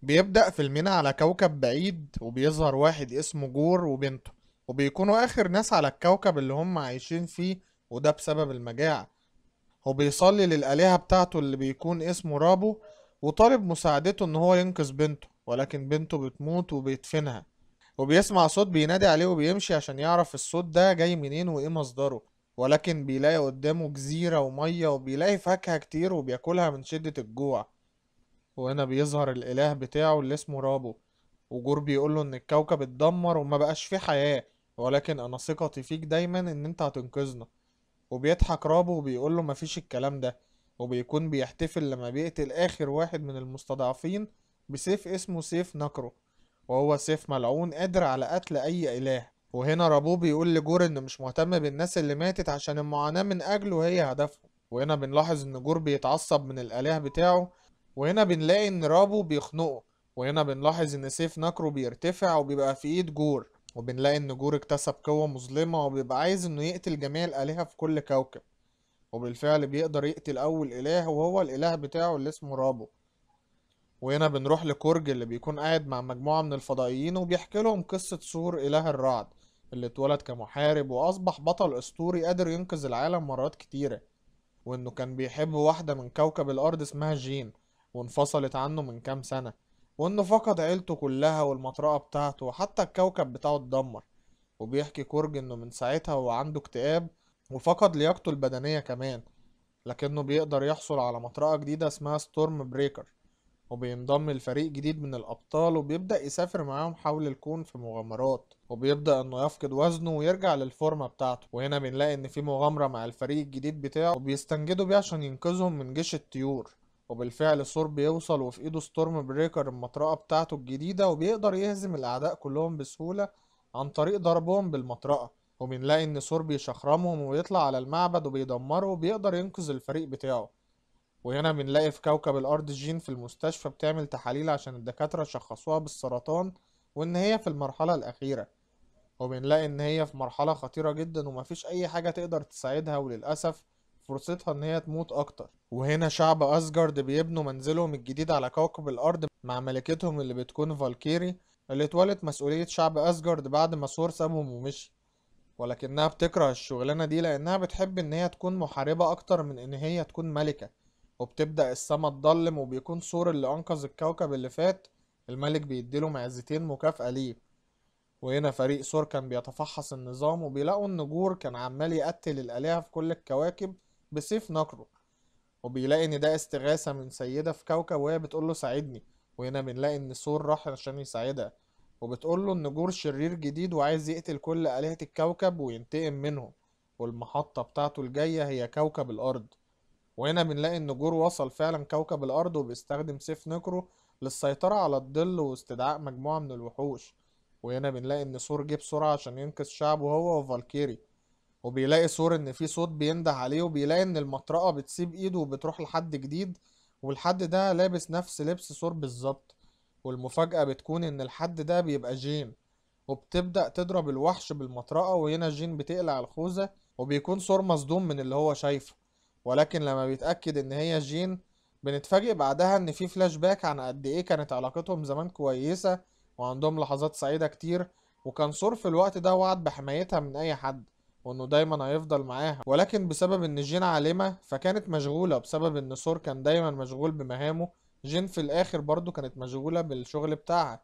بيبدأ فيلمنا على كوكب بعيد وبيظهر واحد اسمه جور وبنته، وبيكونوا آخر ناس على الكوكب اللي هم عايشين فيه، وده بسبب المجاعة. هو بيصلي للآلهة بتاعته اللي بيكون اسمه رابو، وطالب مساعدته إن هو ينقذ بنته، ولكن بنته بتموت وبيدفنها. وبيسمع صوت بينادي عليه وبيمشي عشان يعرف الصوت ده جاي منين وإيه مصدره، ولكن بيلاقي قدامه جزيرة ومية وبيلاقي فاكهة كتير وبياكلها من شدة الجوع. وهنا بيظهر الإله بتاعه اللي اسمه رابو، وجور بيقوله إن الكوكب اتدمر وما بقاش فيه حياة، ولكن أنا ثقتي فيك دايما إن أنت هتنقذنا. وبيضحك رابو وبيقوله مفيش الكلام ده، وبيكون بيحتفل لما بيقتل آخر واحد من المستضعفين بسيف اسمه سيف نكرو، وهو سيف ملعون قادر على قتل أي إله. وهنا رابو بيقول لجور إنه مش مهتم بالناس اللي ماتت عشان المعاناة من أجله هي هدفه. وهنا بنلاحظ إن جور بيتعصب من الآلهة بتاعه، وهنا بنلاقي إن رابو بيخنقه. وهنا بنلاحظ إن سيف نكرو بيرتفع وبيبقى في إيد جور، وبنلاقي إن جور اكتسب قوة مظلمة وبيبقى عايز إنه يقتل جميع الآلهة في كل كوكب. وبالفعل بيقدر يقتل أول إله وهو الإله بتاعه اللي اسمه رابو. وهنا بنروح لكورج اللي بيكون قاعد مع مجموعة من الفضائيين وبيحكي لهم قصة ثور إله الرعد، اللي اتولد كمحارب وأصبح بطل أسطوري قادر ينقذ العالم مرات كتيرة. وإنه كان بيحب واحدة من كوكب الأرض اسمها جين، وانفصلت عنه من كام سنة. وإنه فقد عيلته كلها والمطرقة بتاعته وحتى الكوكب بتاعه اتدمر. وبيحكي كورج إنه من ساعتها هو عنده اكتئاب وفقد لياقته البدنية كمان، لكنه بيقدر يحصل على مطرقة جديدة اسمها ستورم بريكر، وبينضم لفريق جديد من الأبطال وبيبدأ يسافر معاهم حول الكون في مغامرات، وبيبدأ إنه يفقد وزنه ويرجع للفورمة بتاعته. وهنا بنلاقي إن في مغامرة مع الفريق الجديد بتاعه وبيستنجدوا بيه عشان ينقذهم من جيش الطيور. وبالفعل ثور بيوصل وفي إيده ستورم بريكر المطرقة بتاعته الجديدة، وبيقدر يهزم الأعداء كلهم بسهولة عن طريق ضربهم بالمطرقة. وبنلاقي إن ثور بيشخرمهم ويطلع على المعبد وبيدمره وبيقدر ينقذ الفريق بتاعه. وهنا بنلاقي في كوكب الأرض جين في المستشفى بتعمل تحاليل عشان الدكاترة شخصوها بالسرطان، وإن هي في المرحلة الأخيرة. وبنلاقي إن هي في مرحلة خطيرة جدا ومفيش أي حاجة تقدر تساعدها، وللأسف فرصتها إن هي تموت أكتر. وهنا شعب أسجارد بيبنوا منزلهم الجديد على كوكب الأرض مع ملكتهم اللي بتكون فالكيري، اللي اتولت مسؤولية شعب أسجارد بعد ما ثور سابهم ومشي. ولكنها بتكره الشغلانة دي لأنها بتحب إن هي تكون محاربة أكتر من إن هي تكون ملكة. وبتبدأ السما تضلم وبيكون ثور اللي أنقذ الكوكب اللي فات، الملك بيديله معزتين مكافأة ليه. وهنا فريق ثور كان بيتفحص النظام وبيلاقوا إن جور كان عمال يقتل الآلهة في كل الكواكب بسيف نقره، وبيلاقي إن ده استغاثة من سيدة في كوكب وهي بتقوله ساعدني. وهنا بنلاقي إن ثور راح عشان يساعدها، وبتقوله إن جور شرير جديد وعايز يقتل كل آلهة الكوكب وينتقم منهم، والمحطة بتاعته الجاية هي كوكب الأرض. وهنا بنلاقي إن جور وصل فعلا كوكب الأرض وبيستخدم سيف نكرو للسيطرة على الظل واستدعاء مجموعة من الوحوش. وهنا بنلاقي إن ثور جه بسرعة عشان ينقذ شعبه هو وفالكيري. وبيلاقي ثور ان في صوت بينده عليه، وبيلاقي ان المطرقة بتسيب ايده وبتروح لحد جديد، والحد ده لابس نفس لبس ثور بالظبط. والمفاجأة بتكون ان الحد ده بيبقى جين، وبتبدأ تضرب الوحش بالمطرقة. وهنا جين بتقلع الخوذة وبيكون ثور مصدوم من اللي هو شايفه، ولكن لما بيتأكد ان هي جين بنتفاجئ بعدها ان في فلاش باك عن قد ايه كانت علاقتهم زمان كويسة وعندهم لحظات سعيدة كتير. وكان ثور في الوقت ده وعد بحمايتها من اي حد، وانه دايما هيفضل معاها، ولكن بسبب ان جين عالمة فكانت مشغولة، بسبب ان ثور كان دايما مشغول بمهامه. جين في الاخر برضو كانت مشغولة بالشغل بتاعها،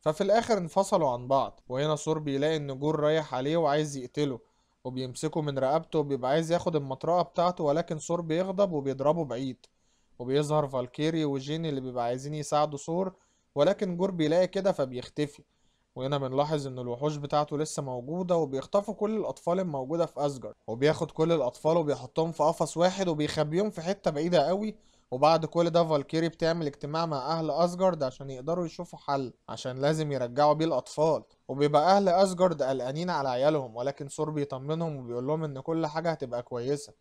ففي الاخر انفصلوا عن بعض. وهنا ثور بيلاقي ان جور رايح عليه وعايز يقتله، وبيمسكه من رقبته وبيبقى عايز ياخد المطرقة بتاعته، ولكن ثور بيغضب وبيضربه بعيد. وبيظهر فالكيري وجين اللي بيبقى عايزين يساعدوا ثور، ولكن جور بيلاقي كده فبيختفي. وهنا بنلاحظ ان الوحوش بتاعته لسه موجودة وبيخطفوا كل الاطفال الموجودة في اسجارد، وبياخد كل الاطفال وبيحطهم في قفص واحد وبيخبيهم في حتة بعيدة قوي. وبعد كل ده فالكيري بتعمل اجتماع مع اهل اسجارد عشان يقدروا يشوفوا حل، عشان لازم يرجعوا بيه الاطفال. وبيبقى اهل اسجارد قلقانين على عيالهم، ولكن ثور بيطمنهم وبيقول لهم ان كل حاجة هتبقى كويسة.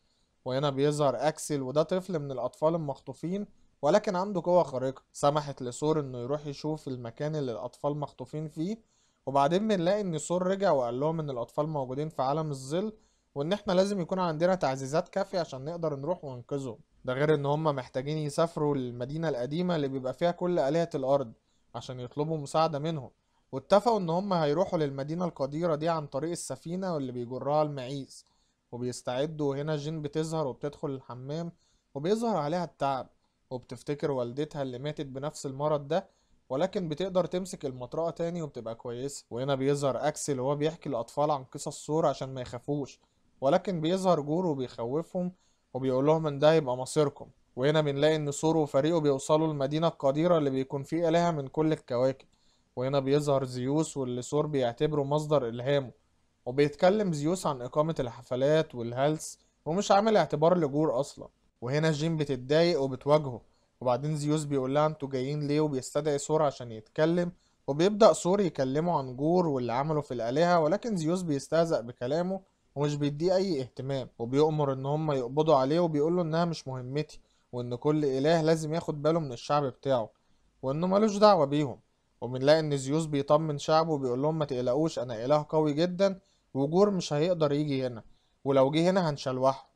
وهنا بيظهر اكسل، وده طفل من الاطفال المخطوفين ولكن عنده قوة خارقة سمحت لثور انه يروح يشوف المكان اللي الاطفال مخطوفين فيه. وبعدين بنلاقي ان ثور رجع وقال لهم ان الاطفال موجودين في عالم الظل، وان احنا لازم يكون عندنا تعزيزات كافية عشان نقدر نروح وننقذهم. ده غير ان هم محتاجين يسافروا للمدينة القديمة اللي بيبقى فيها كل آلهة الارض، عشان يطلبوا مساعدة منهم، واتفقوا إن هم هيروحوا للمدينة القديرة دي عن طريق السفينة واللي بيجرها المعيز. وبيستعدوا، وهنا جين بتظهر وبتدخل الحمام، وبيظهر عليها التعب، وبتفتكر والدتها اللي ماتت بنفس المرض ده، ولكن بتقدر تمسك المطرقة تاني وبتبقى كويسة. وهنا بيظهر أكسل وهو بيحكي الأطفال عن قصص ثور عشان ما يخافوش، ولكن بيظهر جور وبيخوفهم وبيقول لهم إن ده هيبقى مصيركم. وهنا بنلاقي إن ثور وفريقه بيوصلوا المدينة القديرة اللي بيكون فيه آلهة من كل الكواكب. وهنا بيظهر زيوس واللي ثور بيعتبره مصدر إلهامه، وبيتكلم زيوس عن إقامة الحفلات والهلس، ومش عامل اعتبار لجور أصلا. وهنا جين بتتضايق وبتواجهه، وبعدين زيوس بيقول لها انتوا جايين ليه، وبيستدعي ثور عشان يتكلم. وبيبدأ ثور يكلمه عن جور واللي عمله في الآلهة، ولكن زيوس بيستهزأ بكلامه ومش بيديه أي اهتمام، وبيؤمر إن هم يقبضوا عليه، وبيقول له إنها مش مهمتي، وإن كل إله لازم ياخد باله من الشعب بتاعه، وإنه ملوش دعوة بيهم. وبنلاقي إن زيوس بيطمن شعبه وبيقول لهم ما تقلقوش، أنا إله قوي جدا، وجور مش هيقدر يجي هنا، ولو جه هنا هنشلوحه.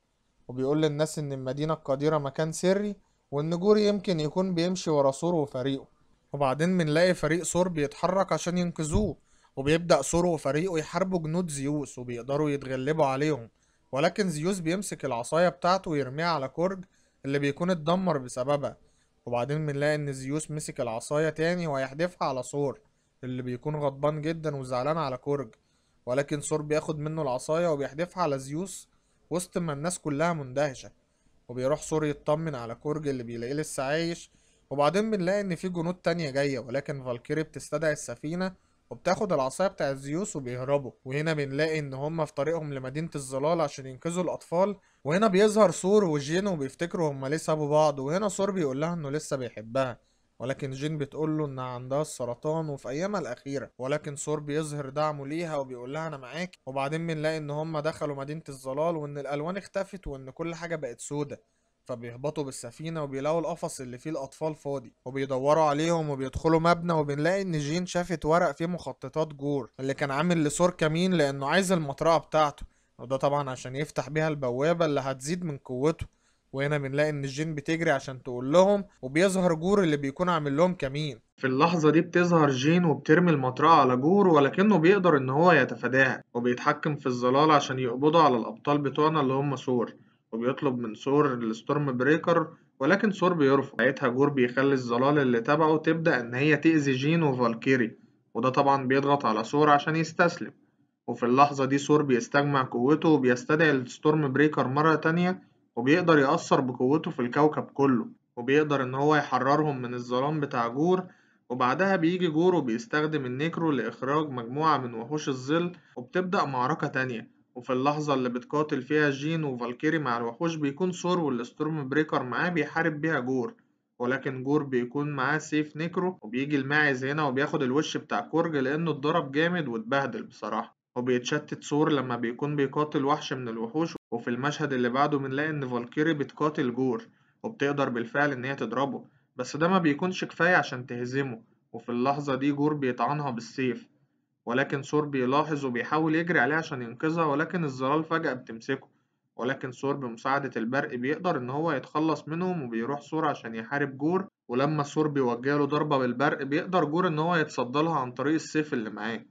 وبيقول للناس إن المدينة القديرة مكان سري، وإن جوري يمكن يكون بيمشي ورا ثور وفريقه. وبعدين بنلاقي فريق ثور بيتحرك عشان ينقذوه، وبيبدأ ثور وفريقه يحاربوا جنود زيوس وبيقدروا يتغلبوا عليهم، ولكن زيوس بيمسك العصاية بتاعته ويرميها على كورج اللي بيكون اتدمر بسببها. وبعدين بنلاقي إن زيوس مسك العصاية تاني وهيحدفها على ثور اللي بيكون غضبان جدا وزعلان على كورج، ولكن ثور بياخد منه العصاية وبيحدفها على زيوس وسط ما الناس كلها مندهشة. وبيروح سور يطمن على كورج اللي بيلاقيه لسه عايش. وبعدين بنلاقي ان في جنود تانية جاية، ولكن فالكيري بتستدعي السفينة وبتاخد العصاية بتاعت زيوس وبيهربوا. وهنا بنلاقي ان هما في طريقهم لمدينة الظلال عشان ينقذوا الاطفال. وهنا بيظهر سور وجين وبيفتكروا هما ليه سابوا بعض، وهنا سور بيقول لها انه لسه بيحبها، ولكن جين بتقول له انها عندها السرطان وفي ايامها الاخيره. ولكن سور بيظهر دعمه ليها وبيقول لها انا معاك. وبعدين بنلاقي ان هم دخلوا مدينه الظلال وان الالوان اختفت وان كل حاجه بقت سودة، فبيهبطوا بالسفينة وبيلاقوا القفص اللي فيه الأطفال فاضي، وبيدوروا عليهم وبيدخلوا مبنى. وبنلاقي إن جين شافت ورق فيه مخططات جور اللي كان عامل لسور كمين لأنه عايز المطرقة بتاعته، وده طبعا عشان يفتح بيها البوابة اللي هتزيد من قوته. وهنا بنلاقي إن جين بتجري عشان تقول لهم، وبيظهر جور اللي بيكون عامل لهم كمين. في اللحظة دي بتظهر جين وبترمي المطرقة على جور، ولكنه بيقدر إن هو يتفاداها وبيتحكم في الظلال عشان يقبضوا على الأبطال بتوعنا اللي هم ثور. وبيطلب من ثور الستورم بريكر، ولكن ثور بيرفض. ساعتها جور بيخلي الظلال اللي تبعه تبدأ إن هي تأذي جين وفالكيري، وده طبعا بيضغط على ثور عشان يستسلم. وفي اللحظة دي ثور بيستجمع قوته وبيستدعي الستورم بريكر مرة تانية، وبيقدر يأثر بقوته في الكوكب كله، وبيقدر إن هو يحررهم من الظلام بتاع جور. وبعدها بيجي جور وبيستخدم النيكرو لإخراج مجموعة من وحوش الظل، وبتبدأ معركة تانية. وفي اللحظة اللي بتقاتل فيها جين وفالكيري مع الوحوش، بيكون ثور والستورم بريكر معاه بيحارب بيها جور، ولكن جور بيكون معاه سيف نيكرو. وبيجي الماعز هنا وبياخد الوش بتاع كورج لأنه اتضرب جامد واتبهدل بصراحة. وبيتشتت ثور لما بيكون بيقاتل وحش من الوحوش. وفي المشهد اللي بعده بنلاقي إن فالكيري بتقاتل جور، وبتقدر بالفعل إن هي تضربه، بس ده ما بيكونش كفاية عشان تهزمه. وفي اللحظة دي جور بيطعنها بالسيف، ولكن ثور بيلاحظ وبيحاول يجري عليه عشان ينقذها، ولكن الظلال فجأة بتمسكه. ولكن ثور بمساعدة البرق بيقدر إن هو يتخلص منهم، وبيروح ثور عشان يحارب جور. ولما ثور بيوجهله ضربة بالبرق، بيقدر جور إن هو يتصدلها عن طريق السيف اللي معاه.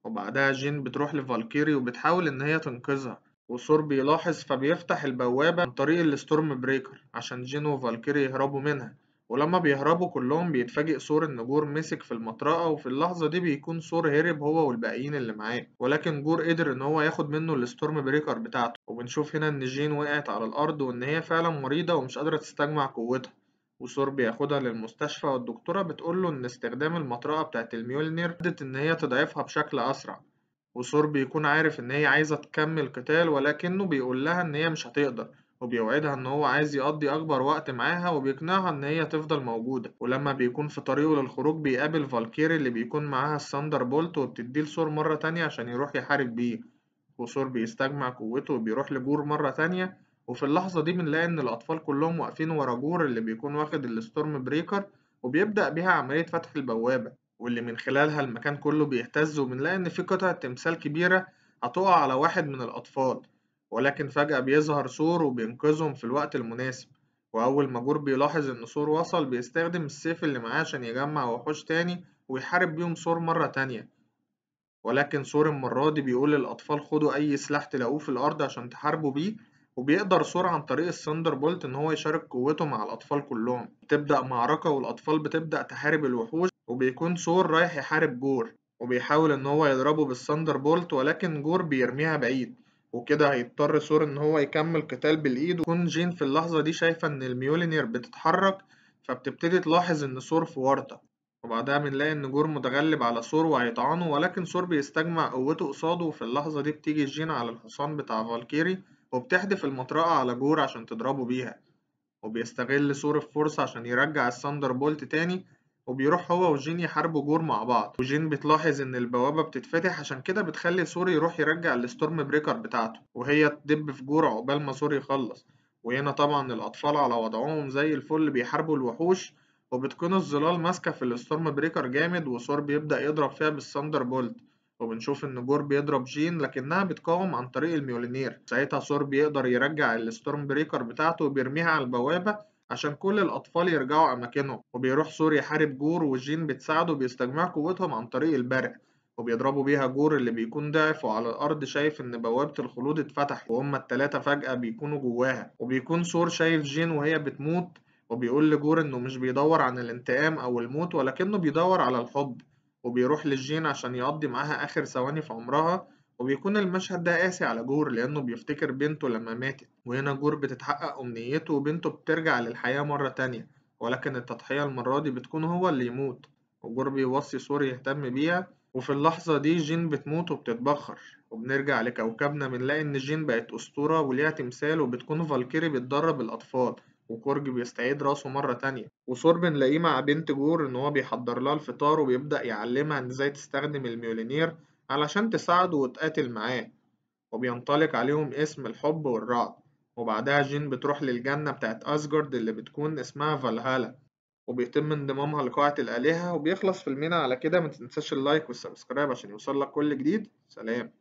وبعدها جين بتروح لفالكيري وبتحاول إن هي تنقذها، وثور بيلاحظ فبيفتح البوابة عن طريق الستورم بريكر عشان جين وفالكيري يهربوا منها. ولما بيهربوا كلهم بيتفاجئ ثور إن جور مسك في المطرقة، وفي اللحظة دي بيكون ثور هرب هو والباقيين اللي معاه، ولكن جور قدر إن هو ياخد منه الستورم بريكر بتاعته. وبنشوف هنا إن جين وقعت على الأرض وإن هي فعلا مريضة ومش قادرة تستجمع قوتها، وثور بياخدها للمستشفى، والدكتورة بتقوله إن استخدام المطرقة بتاعت الميولنير قدرت إن هي تضعفها بشكل أسرع. وثور بيكون عارف إن هي عايزة تكمل قتال، ولكنه بيقول لها إن هي مش هتقدر، وبيوعدها إن هو عايز يقضي أكبر وقت معاها، وبيقنعها إن هي تفضل موجودة. ولما بيكون في طريقه للخروج بيقابل فالكيري اللي بيكون معاها الثاندر بولت، وبتديه لثور مرة تانية عشان يروح يحارب بيه. وثور بيستجمع قوته وبيروح لجور مرة تانية. وفي اللحظة دي بنلاقي إن الأطفال كلهم واقفين ورا جور اللي بيكون واخد الستورم بريكر، وبيبدأ بيها عملية فتح البوابة، واللي من خلالها المكان كله بيهتز. وبنلاقي إن في قطعة تمثال كبيرة هتقع على واحد من الأطفال، ولكن فجأة بيظهر ثور وبينقذهم في الوقت المناسب. وأول ما جور بيلاحظ إن ثور وصل بيستخدم السيف اللي معاه عشان يجمع وحوش تاني ويحارب بيهم ثور مرة تانية. ولكن ثور المرة دي بيقول للأطفال خدوا أي سلاح تلاقوه في الأرض عشان تحاربوا بيه. وبيقدر ثور عن طريق الثاندر بولت إن هو يشارك قوته مع الأطفال كلهم. بتبدأ معركة والأطفال بتبدأ تحارب الوحوش، وبيكون ثور رايح يحارب جور وبيحاول إن هو يضربه بالثاندر بولت، ولكن جور بيرميها بعيد. وكده هيضطر ثور إن هو يكمل قتال بالإيد. وتكون جين في اللحظة دي شايفة إن الميولينير بتتحرك، فبتبتدي تلاحظ إن ثور في ورطة. وبعدها بنلاقي إن جور متغلب على ثور وهيطعنه، ولكن ثور بيستجمع قوته قصاده. وفي اللحظة دي بتيجي جين على الحصان بتاع فالكيري وبتحدف المطرقة على جور عشان تضربه بيها. وبيستغل ثور الفرصة عشان يرجع الثاندر بولت تاني. وبيروح هو وجين يحاربوا جور مع بعض. وجين بتلاحظ إن البوابة بتتفتح، عشان كده بتخلي ثور يروح يرجع الستورم بريكر بتاعته وهي تدب في جور عقبال ما ثور يخلص. وهنا طبعا الأطفال على وضعهم زي الفل بيحاربوا الوحوش. وبتكون الظلال ماسكة في الستورم بريكر جامد، وثور بيبدأ يضرب فيها بالثاندر بولت. وبنشوف إن جور بيضرب جين لكنها بتقاوم عن طريق الميولينير. ساعتها ثور بيقدر يرجع الستورم بريكر بتاعته وبيرميها على البوابة عشان كل الأطفال يرجعوا أماكنهم. وبيروح ثور يحارب جور، وجين بتساعده بيستجمع قوتهم عن طريق البرق. وبيضربوا بيها جور اللي بيكون ضعف وعلى الأرض شايف إن بوابة الخلود اتفتح وهما التلاتة فجأة بيكونوا جواها. وبيكون ثور شايف جين وهي بتموت، وبيقول لجور إنه مش بيدور عن الانتقام أو الموت ولكنه بيدور على الحب. وبيروح لجين عشان يقضي معاها آخر ثواني في عمرها. وبيكون المشهد ده قاسي على جور لأنه بيفتكر بنته لما ماتت. وهنا جور بتتحقق أمنيته وبنته بترجع للحياة مرة تانية، ولكن التضحية المرة دي بتكون هو اللي يموت. وجور بيوصي سوري يهتم بيها. وفي اللحظة دي جين بتموت وبتتبخر. وبنرجع لكوكبنا بنلاقي إن جين بقت أسطورة وليها تمثال، وبتكون فالكيري بتدرب الأطفال. وكورج بيستعيد راسه مرة تانية. وثور بنلاقيه مع بنت جور إن هو بيحضر لها الفطار وبيبدأ يعلمها إن إزاي تستخدم الميولينير علشان تساعده وتقاتل معاه. وبينطلق عليهم اسم الحب والرعد. وبعدها جين بتروح للجنة بتاعت أسجارد اللي بتكون اسمها فالهالا، وبيتم انضمامها لقاعة الآلهة. وبيخلص فيلمنا على كده. متنساش اللايك والسبسكرايب عشان يوصلك كل جديد. سلام.